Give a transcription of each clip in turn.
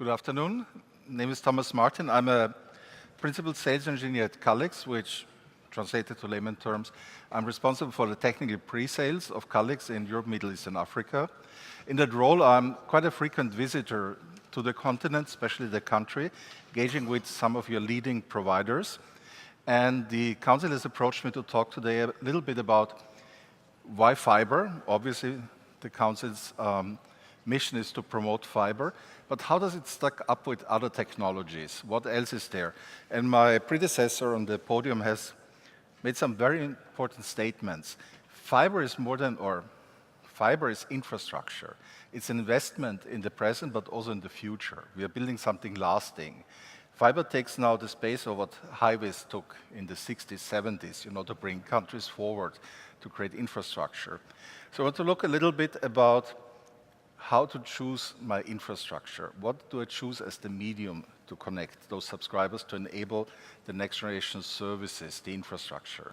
Good afternoon. My name is Thomas Martin. I'm a principal sales engineer at Calix, which translated to layman terms, I'm responsible for the technical pre-sales of Calix in Europe, Middle East, and Africa. In that role, I'm quite a frequent visitor to the continent, especially the country, engaging with some of your leading providers. And the council has approached me to talk today a little bit about why fiber. Obviously, the council's mission is to promote fiber, but how does it stack up with other technologies? What else is there? And my predecessor on the podium has made some very important statements. Fiber is more than, or fiber is infrastructure. It's an investment in the present, but also in the future. We are building something lasting. Fiber takes now the space of what highways took in the 60s, 70s, to bring countries forward, to create infrastructure. So I want to look a little bit about how to choose my infrastructure. What do I choose as the medium to connect those subscribers to enable the next generation services, the infrastructure?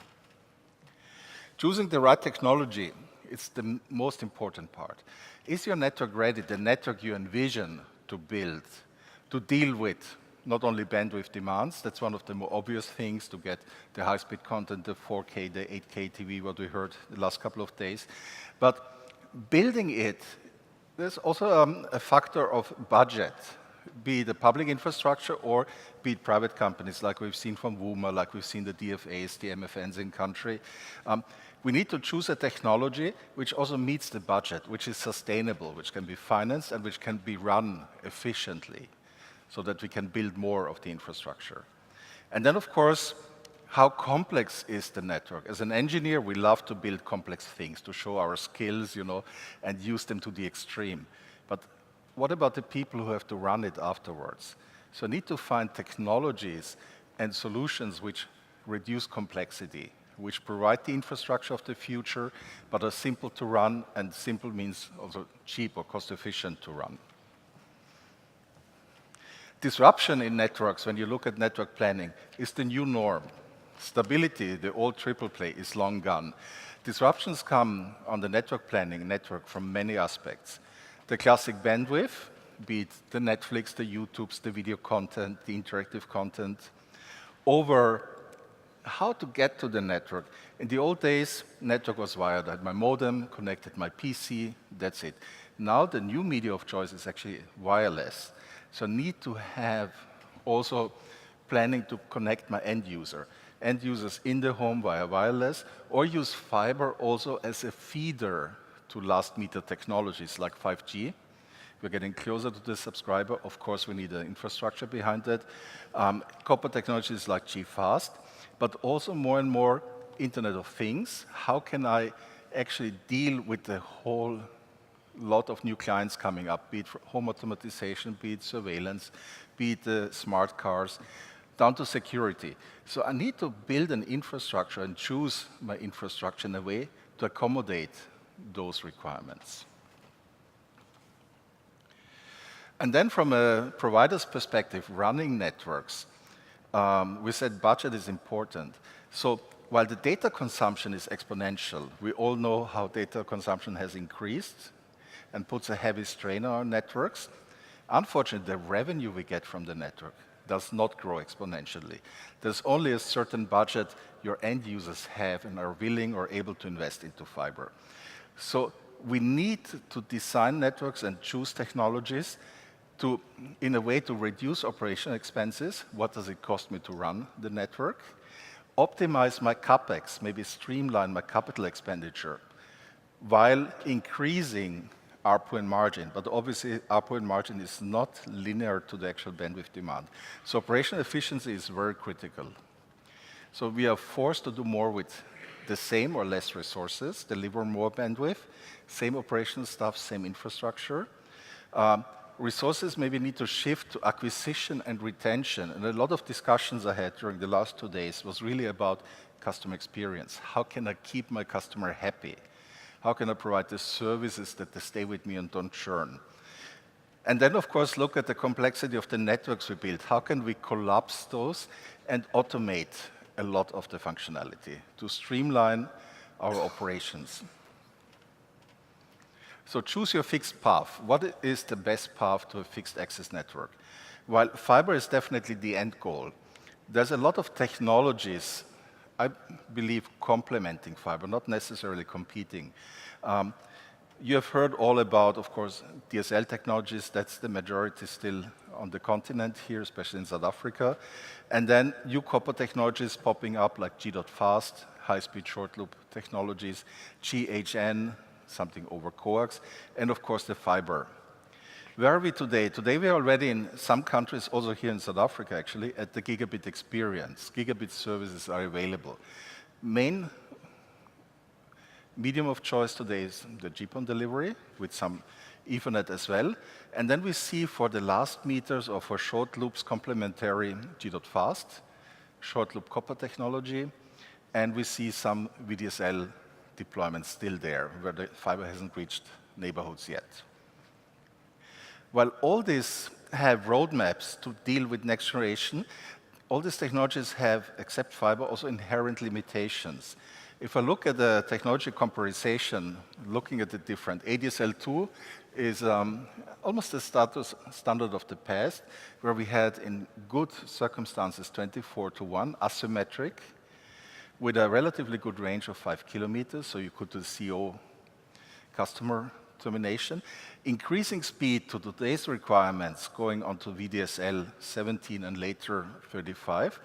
Choosing the right technology is the most important part. Is your network ready, the network you envision to build, to deal with not only bandwidth demands, that's one of the more obvious things, to get the high-speed content, the 4K, the 8K TV, what we heard the last couple of days, but building it, there's also a factor of budget, be it the public infrastructure or be it private companies like we've seen from WUMA, like we've seen the DFAs, the MFNs in country. We need to choose a technology which also meets the budget, which is sustainable, which can be financed and which can be run efficiently so that we can build more of the infrastructure. And then, of course, how complex is the network? As an engineer, we love to build complex things, to show our skills, and use them to the extreme. But what about the people who have to run it afterwards? So I need to find technologies and solutions which reduce complexity, which provide the infrastructure of the future, but are simple to run, and simple means also cheap or cost-efficient to run. Disruption in networks, when you look at network planning, is the new norm. Stability, the old triple play, is long gone. Disruptions come on the network planning from many aspects. The classic bandwidth, be it the Netflix, the YouTubes, the video content, the interactive content, over how to get to the network. In the old days, network was wired. I had my modem, connected my PC, that's it. Now the new media of choice is actually wireless. So I need to have also planning to connect my end users in the home via wireless, or use fiber also as a feeder to last meter technologies like 5G. We're getting closer to the subscriber. Of course, we need an infrastructure behind that. Copper technologies like G-Fast, but also more and more Internet of Things. How can I actually deal with the whole lot of new clients coming up, be it home automatization, be it surveillance, be it the smart cars, down to security. So I need to build an infrastructure and choose my infrastructure in a way to accommodate those requirements. And then from a provider's perspective, running networks, we said budget is important. So while the data consumption is exponential, we all know how data consumption has increased and puts a heavy strain on our networks. Unfortunately, the revenue we get from the network does not grow exponentially. There's only a certain budget your end users have and are willing or able to invest into fiber. So we need to design networks and choose technologies in a way to reduce operational expenses. What does it cost me to run the network? Optimize my CapEx, maybe streamline my capital expenditure, while increasing ARPU and margin, but obviously ARPU and margin is not linear to the actual bandwidth demand. So operational efficiency is very critical. So we are forced to do more with the same or less resources, deliver more bandwidth, same operational stuff, same infrastructure. Resources maybe need to shift to acquisition and retention. And a lot of discussions I had during the last 2 days was really about customer experience. How can I keep my customer happy? How can I provide the services that they stay with me and don't churn? And then, of course, look at the complexity of the networks we build. How can we collapse those and automate a lot of the functionality to streamline our operations? So choose your fixed path. What is the best path to a fixed access network? While fiber is definitely the end goal, there's a lot of technologies, I believe, complementing fiber, not necessarily competing. You have heard all about, of course, DSL technologies. That's the majority still on the continent here, especially in South Africa. And then new copper technologies popping up like G.fast, high-speed short loop technologies, GHN, something over coax, and of course the fiber. Where are we today? Today we are already in some countries, also here in South Africa actually, at the gigabit experience. Gigabit services are available. Main medium of choice today is the GPON delivery with some Ethernet as well. And then we see for the last meters or for short loops complementary G.fast, short loop copper technology, and we see some VDSL deployments still there where the fiber hasn't reached neighborhoods yet. While all these have roadmaps to deal with next generation, all these technologies have, except fiber, also inherent limitations. If I look at the technology comparisation, looking at the different, ADSL2 is almost the standard of the past, where we had in good circumstances 24:1 asymmetric, with a relatively good range of 5 kilometers, so you could do CO customer termination. Increasing speed to today's requirements, going on to VDSL 17 and later 35,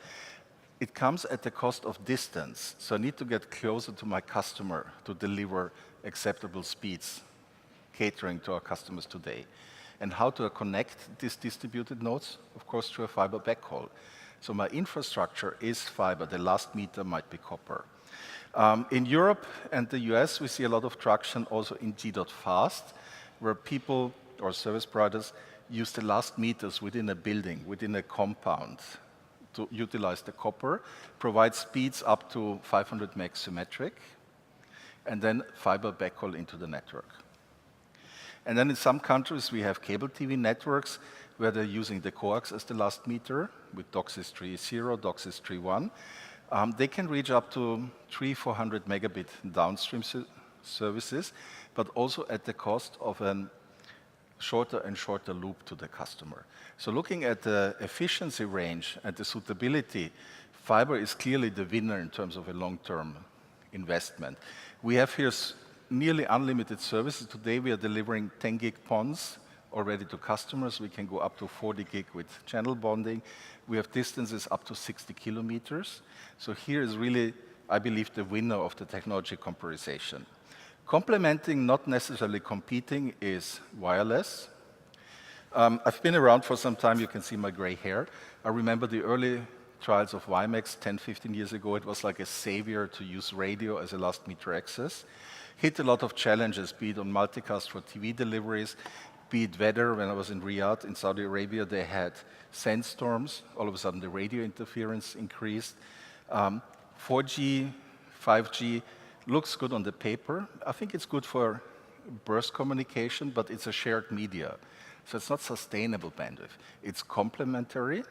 it comes at the cost of distance. So I need to get closer to my customer to deliver acceptable speeds, catering to our customers today. And how to connect these distributed nodes? Of course, through a fiber backhaul. So my infrastructure is fiber. The last meter might be copper. In Europe and the US, we see a lot of traction also in G.fast, where people or service providers use the last meters within a building, within a compound, to utilize the copper, provide speeds up to 500 meg symmetric, and then fiber backhaul into the network. And then in some countries, we have cable TV networks where they're using the coax as the last meter with DOCSIS 3.0, DOCSIS 3.1. They can reach up to 300-400 megabit downstream services, but also at the cost of a shorter and shorter loop to the customer. So looking at the efficiency range and the suitability, fiber is clearly the winner in terms of a long-term investment. We have here nearly unlimited services. Today we are delivering 10 gig PONs already to customers. We can go up to 40 gig with channel bonding. We have distances up to 60 kilometers. So here is really, I believe, the winner of the technology comparisation. Complementing, not necessarily competing, is wireless. I've been around for some time. You can see my gray hair. I remember the early trials of WiMAX 10, 15 years ago. It was like a savior to use radio as a last meter access. Hit a lot of challenges, be it on multicast for TV deliveries, be it weather. When I was in Riyadh in Saudi Arabia, they had sandstorms. All of a sudden, the radio interference increased. 4G, 5G looks good on the paper. I think it's good for burst communication, but it's a shared media. So it's not sustainable bandwidth. It's complementary,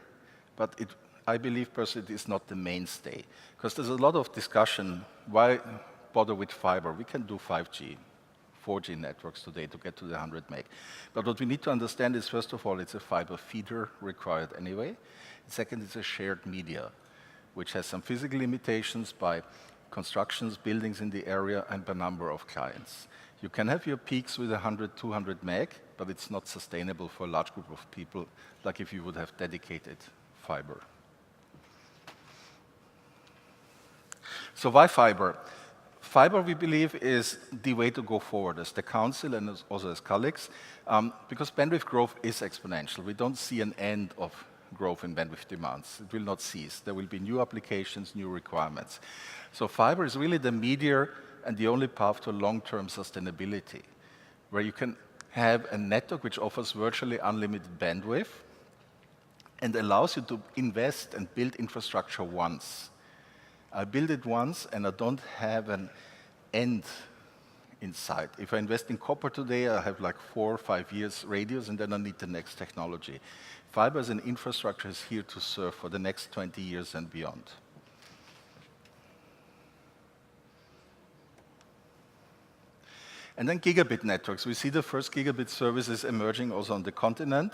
but I believe personally it is not the mainstay. Because there's a lot of discussion, why bother with fiber? We can do 5G, 4G networks today to get to the 100 meg. But what we need to understand is, first of all, it's a fiber feeder required anyway. Second, it's a shared media, which has some physical limitations by constructions, buildings in the area, and by number of clients. You can have your peaks with 100, 200 meg, but it's not sustainable for a large group of people, like if you would have dedicated fiber. So why fiber? Fiber, we believe, is the way to go forward as the council and also as colleagues, because bandwidth growth is exponential. We don't see an end of growth in bandwidth demands. It will not cease. There will be new applications, new requirements. So fiber is really the media and the only path to long-term sustainability, where you can have a network which offers virtually unlimited bandwidth and allows you to invest and build infrastructure once. I build it once and I don't have an end in sight. If I invest in copper today, I have like 4 or 5 years radius and then I need the next technology. Fiber as an infrastructure is here to serve for the next 20 years and beyond. And then gigabit networks. We see the first gigabit services emerging also on the continent.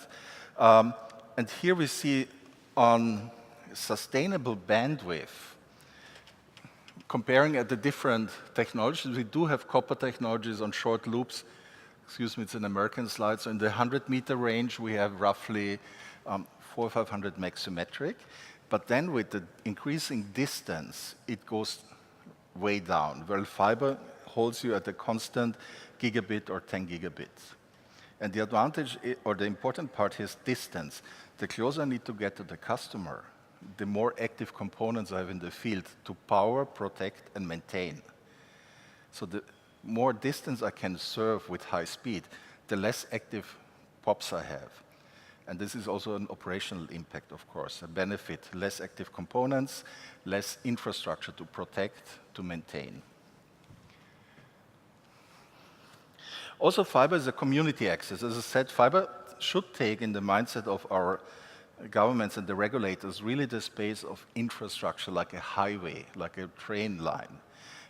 And here we see on sustainable bandwidth, comparing at the different technologies, we do have copper technologies on short loops. Excuse me, it's an American slide. So in the 100-meter range, we have roughly 400 or 500 meg symmetric. But then with the increasing distance, it goes way down, where fiber holds you at a constant gigabit or 10 gigabits. And the advantage, or the important part here is distance. The closer I need to get to the customer, the more active components I have in the field to power, protect, and maintain. So the more distance I can serve with high speed, the less active POPs I have. And this is also an operational impact, of course, a benefit, less active components, less infrastructure to protect, to maintain. Also, fiber is a community access. As I said, fiber should take in the mindset of our governments and the regulators really the space of infrastructure like a highway, like a train line,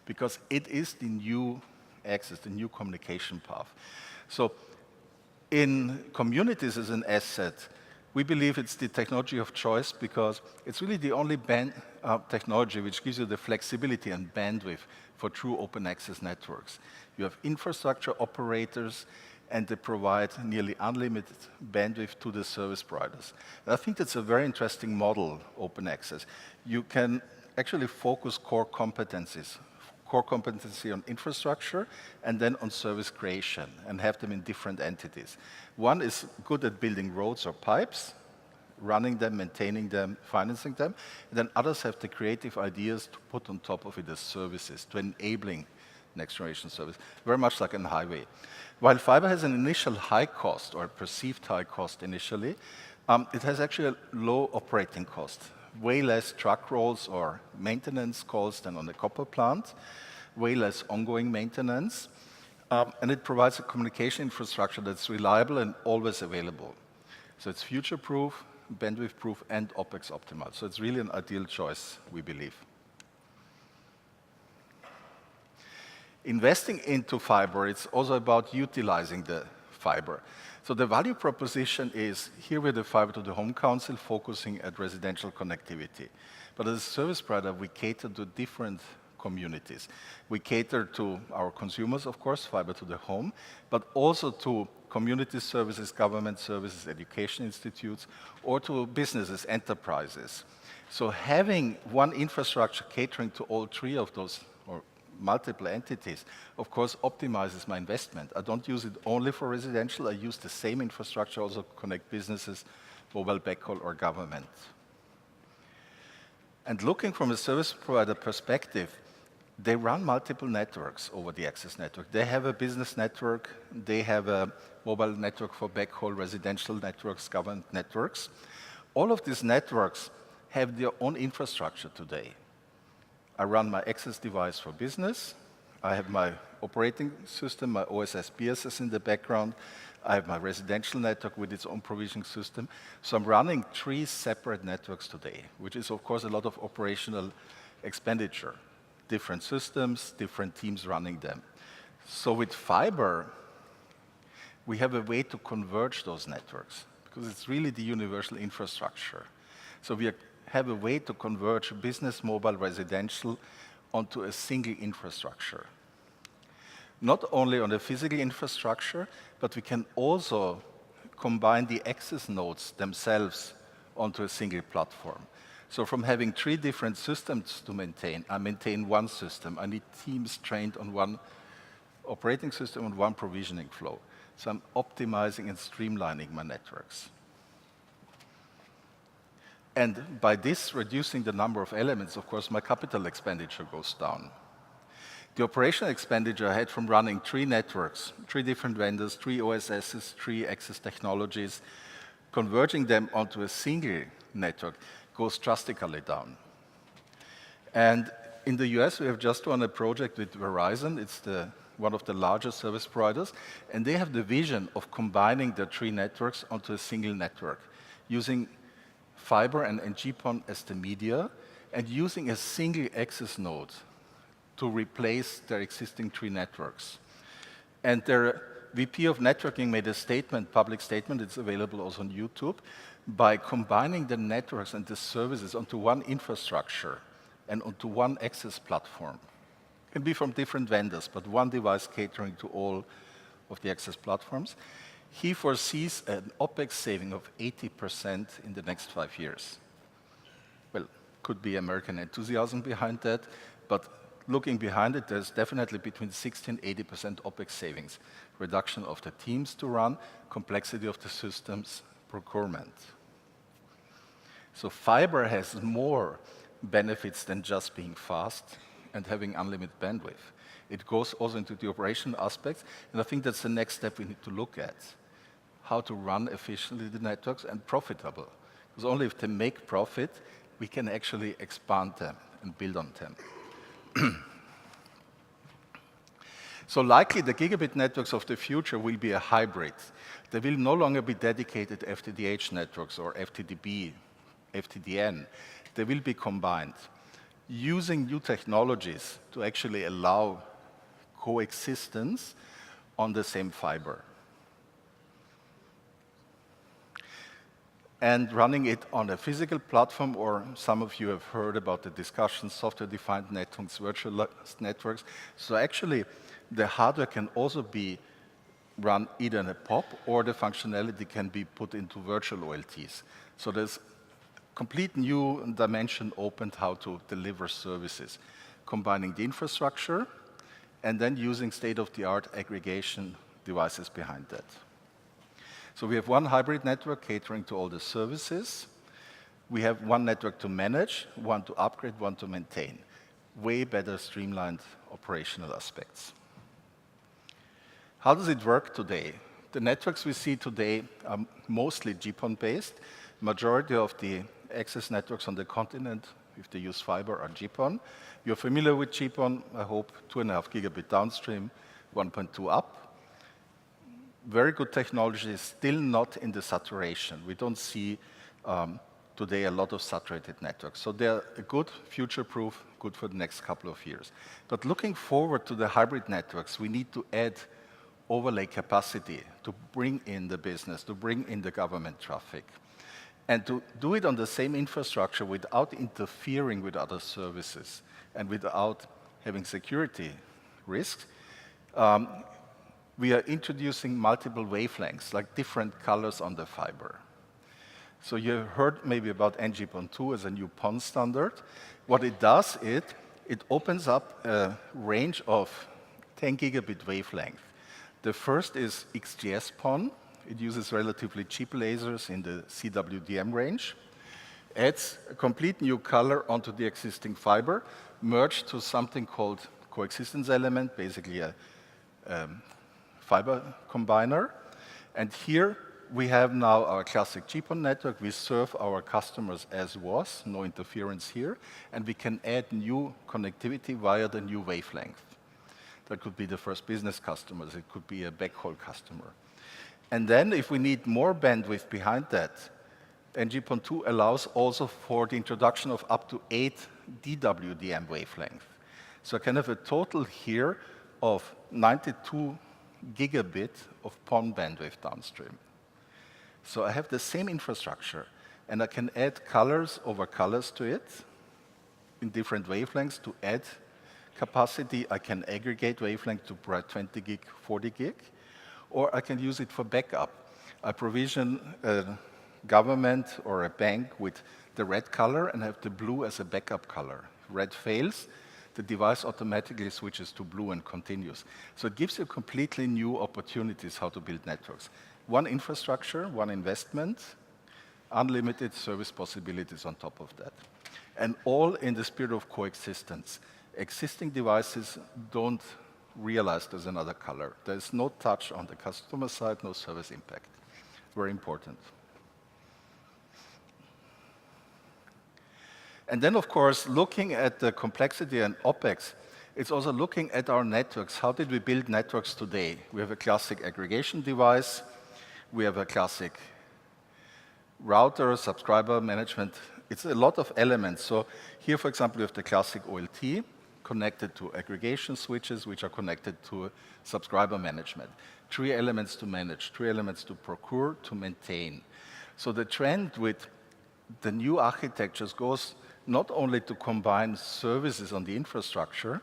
because it is the new access, the new communication path. So in communities as an asset, we believe it's the technology of choice because it's really the only technology which gives you the flexibility and bandwidth for true open access networks. You have infrastructure operators and they provide nearly unlimited bandwidth to the service providers. And I think that's a very interesting model, open access. You can actually focus core competency on infrastructure and then on service creation and have them in different entities. One is good at building roads or pipes, running them, maintaining them, financing them. And then others have the creative ideas to put on top of it as services, to enabling next generation service, very much like a highway. While fiber has an initial high cost or a perceived high cost initially, it has actually a low operating cost, way less truck rolls or maintenance calls than on the copper plant, way less ongoing maintenance, and it provides a communication infrastructure that's reliable and always available. So it's future-proof, bandwidth-proof, and OpEx optimal. So it's really an ideal choice, we believe. Investing into fiber, it's also about utilizing the fiber. So the value proposition is, here with the Fiber to the Home Council, focusing at residential connectivity. But as a service provider, we cater to different communities. We cater to our consumers, of course, fiber to the home, but also to community services, government services, education institutes, or to businesses, enterprises. So having one infrastructure catering to all three of those, or multiple entities, of course, optimizes my investment. I don't use it only for residential. I use the same infrastructure also to connect businesses, mobile backhaul, or government. And looking from a service provider perspective, they run multiple networks over the access network. They have a business network. They have a mobile network for backhaul, residential networks, government networks. All of these networks have their own infrastructure today. I run my access device for business. I have my operating system, my OSS, BSS in the background. I have my residential network with its own provisioning system. So I'm running 3 separate networks today, which is, of course, a lot of operational expenditure. Different systems, different teams running them. So with fiber, we have a way to converge those networks because it's really the universal infrastructure. So we have a way to converge business, mobile, residential onto a single infrastructure. Not only on the physical infrastructure, but we can also combine the access nodes themselves onto a single platform. So from having 3 different systems to maintain, I maintain one system. I need teams trained on one operating system and one provisioning flow. So I'm optimizing and streamlining my networks. And by this, reducing the number of elements, of course, my capital expenditure goes down. The operational expenditure I had from running 3 networks, 3 different vendors, 3 OSSs, 3 access technologies, converging them onto a single network goes drastically down. And in the US, we have just won a project with Verizon. It's one of the largest service providers. And they have the vision of combining the 3 networks onto a single network, using fiber and GPON as the media, and using a single access node to replace their existing 3 networks. And their VP of networking made a statement, public statement, it's available also on YouTube, by combining the networks and the services onto one infrastructure and onto one access platform. It can be from different vendors, but one device catering to all of the access platforms. He foresees an OpEx saving of 80% in the next 5 years. Well, could be American enthusiasm behind that, but looking behind it, there's definitely between 60 and 80% OpEx savings, reduction of the teams to run, complexity of the systems, procurement. So fiber has more benefits than just being fast and having unlimited bandwidth. It goes also into the operational aspects, and I think that's the next step we need to look at. How to run efficiently the networks and profitable. Because only if they make profit, we can actually expand them and build on them. So likely the gigabit networks of the future will be a hybrid. They will no longer be dedicated FTTH networks or FTTB, FTDN. They will be combined, using new technologies to actually allow coexistence on the same fiber. And running it on a physical platform, or some of you have heard about the discussion, software-defined networks, virtualized networks. So actually, the hardware can also be run either in a POP, or the functionality can be put into virtual OLTs. So there's complete new dimension opened how to deliver services, combining the infrastructure and then using state-of-the-art aggregation devices behind that. So we have one hybrid network catering to all the services. We have one network to manage, one to upgrade, one to maintain. Way better streamlined operational aspects. How does it work today? The networks we see today are mostly GPON-based. Majority of the access networks on the continent, if they use fiber, are GPON. You're familiar with GPON, I hope, 2.5 gigabit downstream, 1.2 up. Very good technology is still not in the saturation. We don't see today a lot of saturated networks. So they're a good future-proof, good for the next couple of years. But looking forward to the hybrid networks, we need to add overlay capacity to bring in the business, to bring in the government traffic. And to do it on the same infrastructure without interfering with other services and without having security risks, we are introducing multiple wavelengths, like different colors on the fiber. So you heard maybe about NG-PON2 as a new PON standard. What it does, it opens up a range of 10 gigabit wavelength. The first is XGS-PON. It uses relatively cheap lasers in the CWDM range. Adds a complete new color onto the existing fiber, merged to something called coexistence element, basically a fiber combiner. And here we have now our classic GPON network. We serve our customers as was, no interference here. And we can add new connectivity via the new wavelength. That could be the first business customers. It could be a backhaul customer. And then if we need more bandwidth behind that, NG-PON2 allows also for the introduction of up to 8 DWDM wavelength. So I can have a total here of 92 gigabit of PON bandwidth downstream. So I have the same infrastructure, and I can add colors over colors to it in different wavelengths to add capacity. I can aggregate wavelength to provide 20 gig, 40 gig, or I can use it for backup. I provision a government or a bank with the red color and have the blue as a backup color. Red fails, the device automatically switches to blue and continues. So it gives you completely new opportunities how to build networks. One infrastructure, one investment, unlimited service possibilities on top of that. And all in the spirit of coexistence. Existing devices don't realize there's another color. There's no touch on the customer side, no service impact. Very important. And then, of course, looking at the complexity and OpEx, it's also looking at our networks. How did we build networks today? We have a classic aggregation device. We have a classic router, subscriber management. It's a lot of elements. So here, for example, we have the classic OLT, connected to aggregation switches, which are connected to subscriber management. 3 elements to manage, 3 elements to procure, to maintain. So the trend with the new architectures goes not only to combine services on the infrastructure,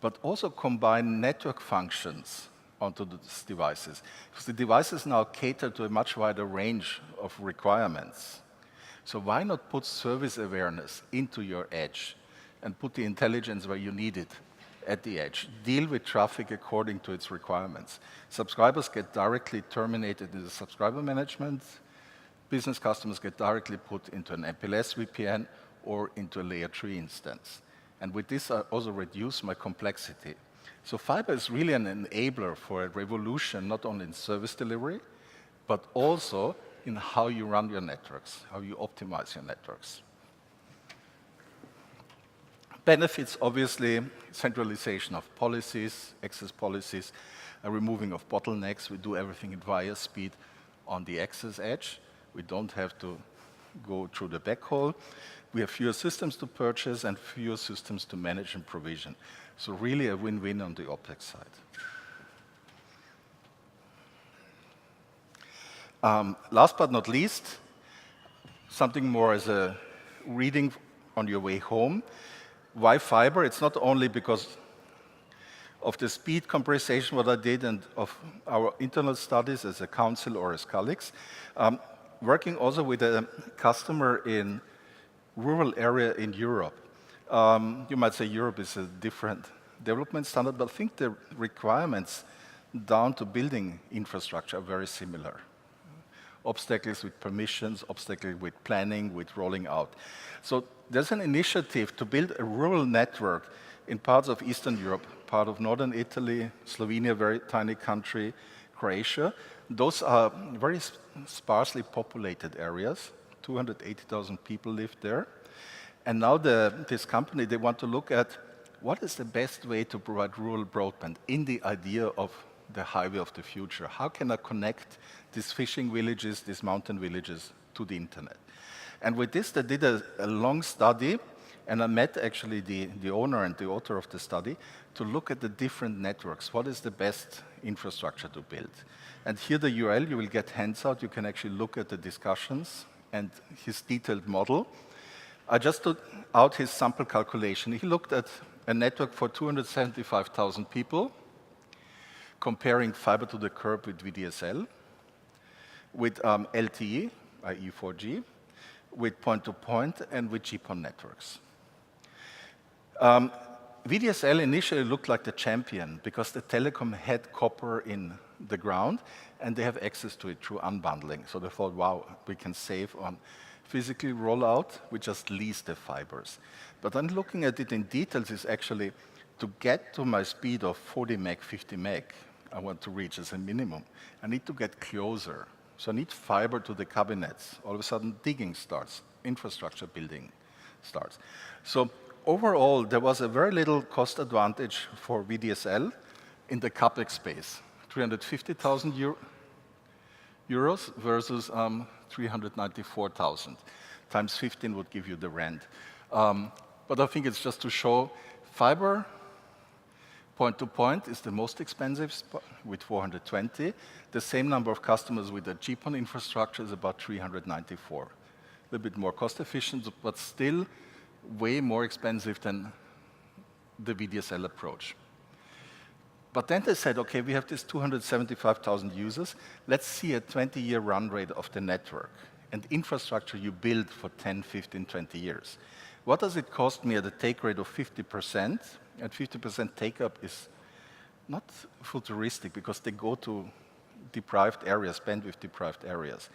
but also combine network functions onto these devices. Because the devices now cater to a much wider range of requirements. So why not put service awareness into your edge and put the intelligence where you need it at the edge? Deal with traffic according to its requirements. Subscribers get directly terminated in the subscriber management. Business customers get directly put into an MPLS VPN or into a layer 3 instance. And with this, I also reduce my complexity. So Fibre is really an enabler for a revolution, not only in service delivery, but also in how you run your networks, how you optimize your networks. Benefits, obviously, centralization of policies, access policies, removing of bottlenecks. We do everything at via speed on the access edge. We don't have to go through the backhaul. We have fewer systems to purchase and fewer systems to manage and provision. So really a win-win on the OpEx side. Last but not least, something more as a reading on your way home. Why Fibre? It's not only because of the speed compression, what I did, and of our internal studies as a council or as colleagues. Working also with a customer in rural area in Europe. You might say Europe is a different development standard, but I think the requirements down to building infrastructure are very similar. Obstacles with permissions, obstacles with planning, with rolling out. So there's an initiative to build a rural network in parts of Eastern Europe, part of Northern Italy, Slovenia, very tiny country, Croatia. Those are very sparsely populated areas. 280,000 people live there. And now this company, they want to look at what is the best way to provide rural broadband in the idea of the highway of the future. How can I connect these fishing villages, these mountain villages to the internet? And with this, they did a long study, and I met actually the owner and the author of the study to look at the different networks. What is the best infrastructure to build? And here the URL, you will get hands out. You can actually look at the discussions and his detailed model. I just took out his sample calculation. He looked at a network for 275,000 people, comparing fiber to the curb with VDSL, with LTE, i.e. 4G, with point-to-point, and with GPON networks. VDSL initially looked like the champion because the telecom had copper in the ground, and they have access to it through unbundling. So they thought, wow, we can save on physically rollout, we just lease the fibers. But then looking at it in details is actually to get to my speed of 40 meg, 50 meg, I want to reach as a minimum. I need to get closer. So I need fiber to the cabinets. All of a sudden, digging starts, infrastructure building starts. So overall, there was a very little cost advantage for VDSL in the CapEx space, 350,000 euros versus 394,000. Times 15 would give you the rent. But I think it's just to show fiber point-to-point is the most expensive with 420. The same number of customers with the GPON infrastructure is about 394. A little bit more cost efficient, but still way more expensive than the VDSL approach. But then they said, okay, we have this 275,000 users. Let's see a 20-year run rate of the network and infrastructure you build for 10, 15, 20 years. What does it cost me at a take rate of 50%? And 50% take-up is not futuristic because they go to deprived areas, bandwidth-deprived areas.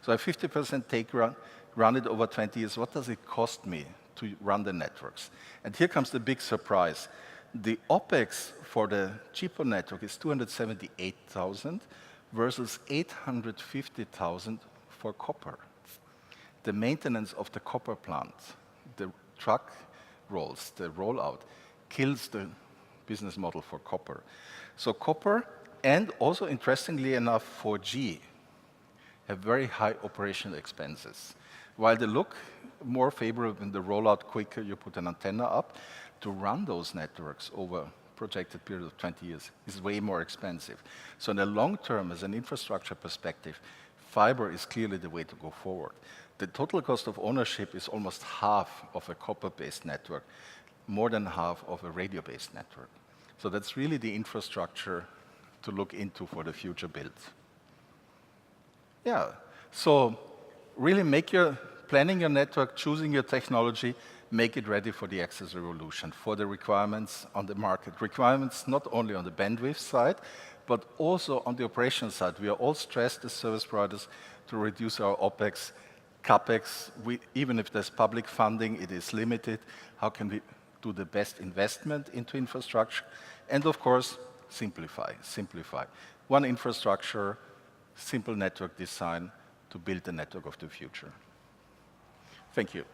So a 50% take run it over 20 years. What does it cost me to run the networks? And here comes the big surprise. The OpEx for the GPON network is 278,000 versus 850,000 for copper. The maintenance of the copper plant, the truck rolls, the rollout, kills the business model for copper. So copper, and also interestingly enough, 4G, have very high operational expenses. While they look more favorable in the rollout quicker, you put an antenna up, to run those networks over a projected period of 20 years is way more expensive. So in the long term, as an infrastructure perspective, fiber is clearly the way to go forward. The total cost of ownership is almost half of a copper-based network, more than half of a radio-based network. So that's really the infrastructure to look into for the future builds. Yeah, so really planning your network, choosing your technology, make it ready for the access revolution, for the requirements on the market. Requirements not only on the bandwidth side, but also on the operation side. We are all stressed as service providers to reduce our OpEx, CapEx. Even if there's public funding, it is limited. How can we do the best investment into infrastructure? And of course, simplify. One infrastructure, simple network design to build the network of the future. Thank you.